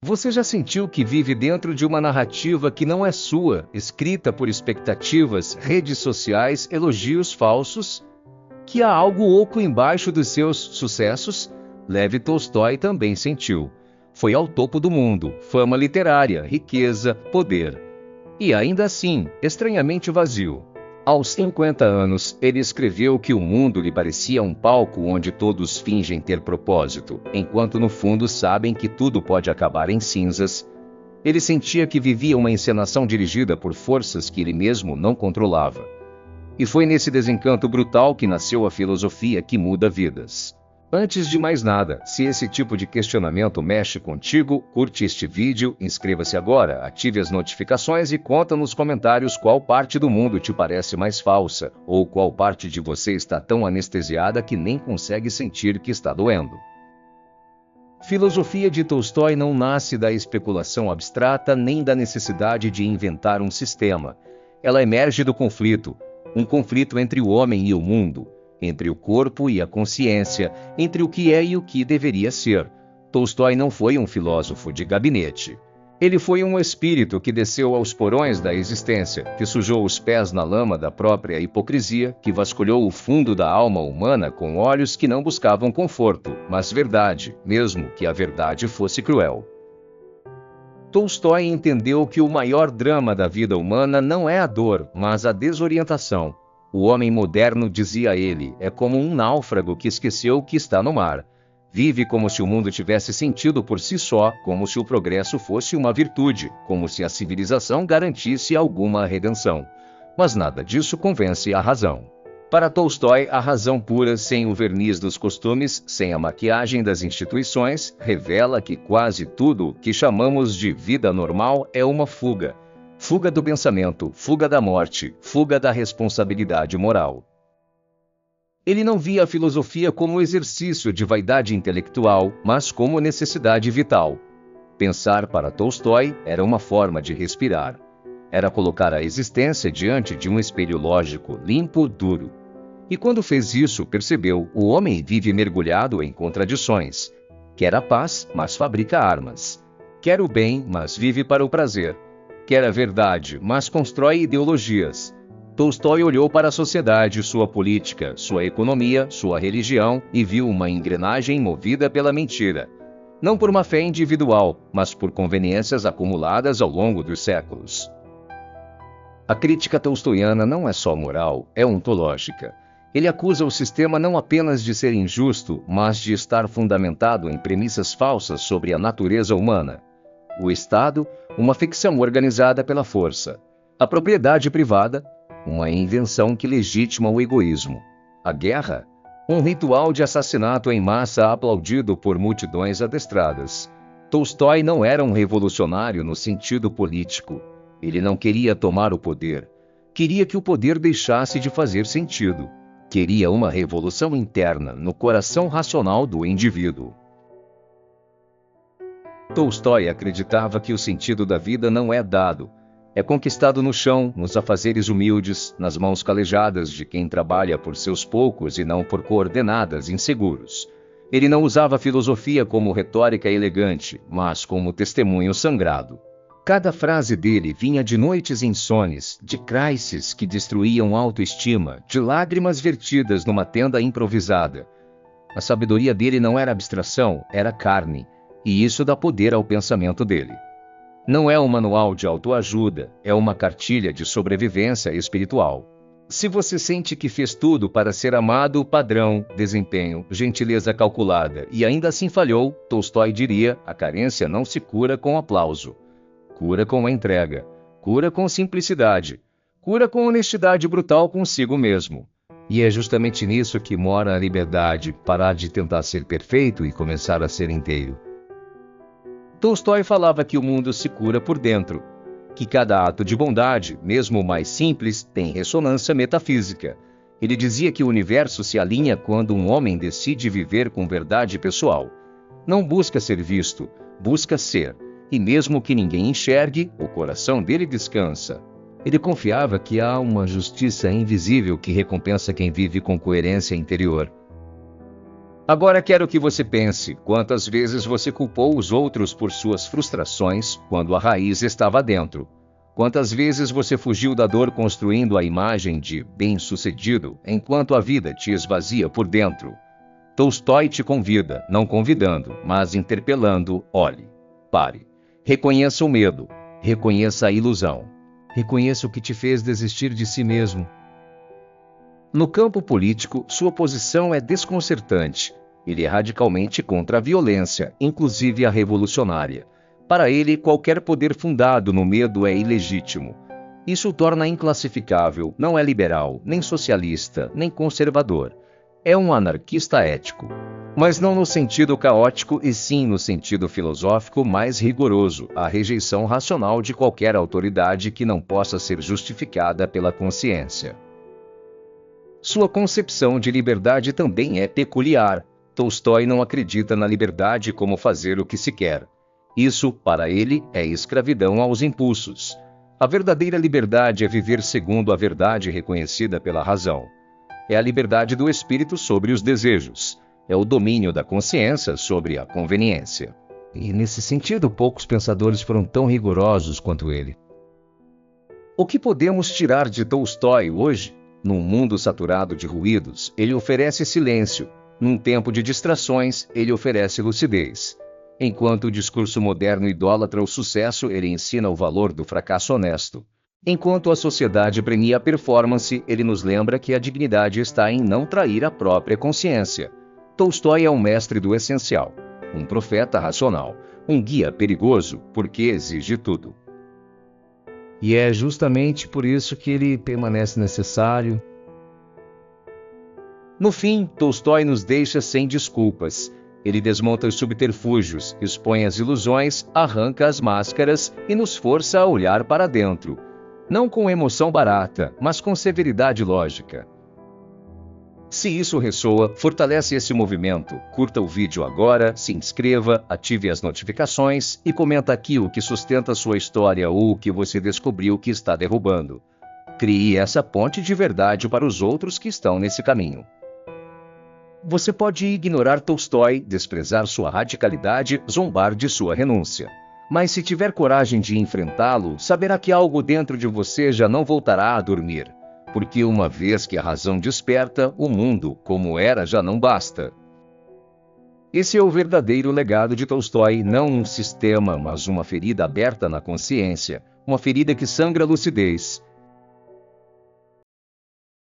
Você já sentiu que vive dentro de uma narrativa que não é sua, escrita por expectativas, redes sociais, elogios falsos? Que há algo oco embaixo dos seus sucessos? Lev Tolstói também sentiu. Foi ao topo do mundo, fama literária, riqueza, poder. E ainda assim, estranhamente vazio. Aos 50 anos, ele escreveu que o mundo lhe parecia um palco onde todos fingem ter propósito, enquanto no fundo sabem que tudo pode acabar em cinzas. Ele sentia que vivia uma encenação dirigida por forças que ele mesmo não controlava. E foi nesse desencanto brutal que nasceu a filosofia que muda vidas. Antes de mais nada, se esse tipo de questionamento mexe contigo, curte este vídeo, inscreva-se agora, ative as notificações e conta nos comentários qual parte do mundo te parece mais falsa, ou qual parte de você está tão anestesiada que nem consegue sentir que está doendo. Filosofia de Tolstói não nasce da especulação abstrata nem da necessidade de inventar um sistema. Ela emerge do conflito, um conflito entre o homem e o mundo, entre o corpo e a consciência, entre o que é e o que deveria ser. Tolstói não foi um filósofo de gabinete. Ele foi um espírito que desceu aos porões da existência, que sujou os pés na lama da própria hipocrisia, que vasculhou o fundo da alma humana com olhos que não buscavam conforto, mas verdade, mesmo que a verdade fosse cruel. Tolstói entendeu que o maior drama da vida humana não é a dor, mas a desorientação. O homem moderno, dizia ele, é como um náufrago que esqueceu que está no mar. Vive como se o mundo tivesse sentido por si só, como se o progresso fosse uma virtude, como se a civilização garantisse alguma redenção. Mas nada disso convence a razão. Para Tolstói, a razão pura, sem o verniz dos costumes, sem a maquiagem das instituições, revela que quase tudo o que chamamos de vida normal é uma fuga. Fuga do pensamento, fuga da morte, fuga da responsabilidade moral. Ele não via a filosofia como exercício de vaidade intelectual, mas como necessidade vital. Pensar para Tolstói era uma forma de respirar. Era colocar a existência diante de um espelho lógico, limpo, duro. E quando fez isso, percebeu, o homem vive mergulhado em contradições. Quer a paz, mas fabrica armas. Quer o bem, mas vive para o prazer. Quer a verdade, mas constrói ideologias. Tolstói olhou para a sociedade, sua política, sua economia, sua religião e viu uma engrenagem movida pela mentira. Não por uma fé individual, mas por conveniências acumuladas ao longo dos séculos. A crítica tolstoiana não é só moral, é ontológica. Ele acusa o sistema não apenas de ser injusto, mas de estar fundamentado em premissas falsas sobre a natureza humana. O Estado, uma ficção organizada pela força. A propriedade privada, uma invenção que legitima o egoísmo. A guerra, um ritual de assassinato em massa aplaudido por multidões adestradas. Tolstói não era um revolucionário no sentido político. Ele não queria tomar o poder. Queria que o poder deixasse de fazer sentido. Queria uma revolução interna no coração racional do indivíduo. Tolstói acreditava que o sentido da vida não é dado. É conquistado no chão, nos afazeres humildes, nas mãos calejadas de quem trabalha por seus poucos e não por coordenadas inseguros. Ele não usava a filosofia como retórica elegante, mas como testemunho sangrado. Cada frase dele vinha de noites insones, de crises que destruíam autoestima, de lágrimas vertidas numa tenda improvisada. A sabedoria dele não era abstração, era carne. E isso dá poder ao pensamento dele. Não é um manual de autoajuda, é uma cartilha de sobrevivência espiritual. Se você sente que fez tudo para ser amado, padrão, desempenho, gentileza calculada e ainda assim falhou, Tolstói diria, a carência não se cura com aplauso. Cura com a entrega, cura com simplicidade, cura com honestidade brutal consigo mesmo. E é justamente nisso que mora a liberdade, parar de tentar ser perfeito e começar a ser inteiro. Tolstói falava que o mundo se cura por dentro, que cada ato de bondade, mesmo o mais simples, tem ressonância metafísica. Ele dizia que o universo se alinha quando um homem decide viver com verdade pessoal. Não busca ser visto, busca ser, e mesmo que ninguém enxergue, o coração dele descansa. Ele confiava que há uma justiça invisível que recompensa quem vive com coerência interior. Agora quero que você pense quantas vezes você culpou os outros por suas frustrações quando a raiz estava dentro. Quantas vezes você fugiu da dor construindo a imagem de bem-sucedido enquanto a vida te esvazia por dentro. Tolstói te convida, não convidando, mas interpelando, olhe, pare. Reconheça o medo, reconheça a ilusão. Reconheça o que te fez desistir de si mesmo. No campo político, sua posição é desconcertante. Ele é radicalmente contra a violência, inclusive a revolucionária. Para ele, qualquer poder fundado no medo é ilegítimo. Isso o torna inclassificável, não é liberal, nem socialista, nem conservador. É um anarquista ético. Mas não no sentido caótico, e sim no sentido filosófico mais rigoroso, a rejeição racional de qualquer autoridade que não possa ser justificada pela consciência. Sua concepção de liberdade também é peculiar. Tolstói não acredita na liberdade como fazer o que se quer. Isso, para ele, é escravidão aos impulsos. A verdadeira liberdade é viver segundo a verdade reconhecida pela razão. É a liberdade do espírito sobre os desejos. É o domínio da consciência sobre a conveniência. E, nesse sentido, poucos pensadores foram tão rigorosos quanto ele. O que podemos tirar de Tolstói hoje? Num mundo saturado de ruídos, ele oferece silêncio. Num tempo de distrações, ele oferece lucidez. Enquanto o discurso moderno idolatra o sucesso, ele ensina o valor do fracasso honesto. Enquanto a sociedade premia a performance, ele nos lembra que a dignidade está em não trair a própria consciência. Tolstói é um mestre do essencial, um profeta racional, um guia perigoso, porque exige tudo. E é justamente por isso que ele permanece necessário. No fim, Tolstói nos deixa sem desculpas. Ele desmonta os subterfúgios, expõe as ilusões, arranca as máscaras e nos força a olhar para dentro. Não com emoção barata, mas com severidade lógica. Se isso ressoa, fortalece esse movimento. Curta o vídeo agora, se inscreva, ative as notificações e comenta aqui o que sustenta sua história ou o que você descobriu que está derrubando. Crie essa ponte de verdade para os outros que estão nesse caminho. Você pode ignorar Tolstói, desprezar sua radicalidade, zombar de sua renúncia. Mas se tiver coragem de enfrentá-lo, saberá que algo dentro de você já não voltará a dormir. Porque uma vez que a razão desperta, o mundo, como era, já não basta. Esse é o verdadeiro legado de Tolstói, não um sistema, mas uma ferida aberta na consciência, uma ferida que sangra lucidez.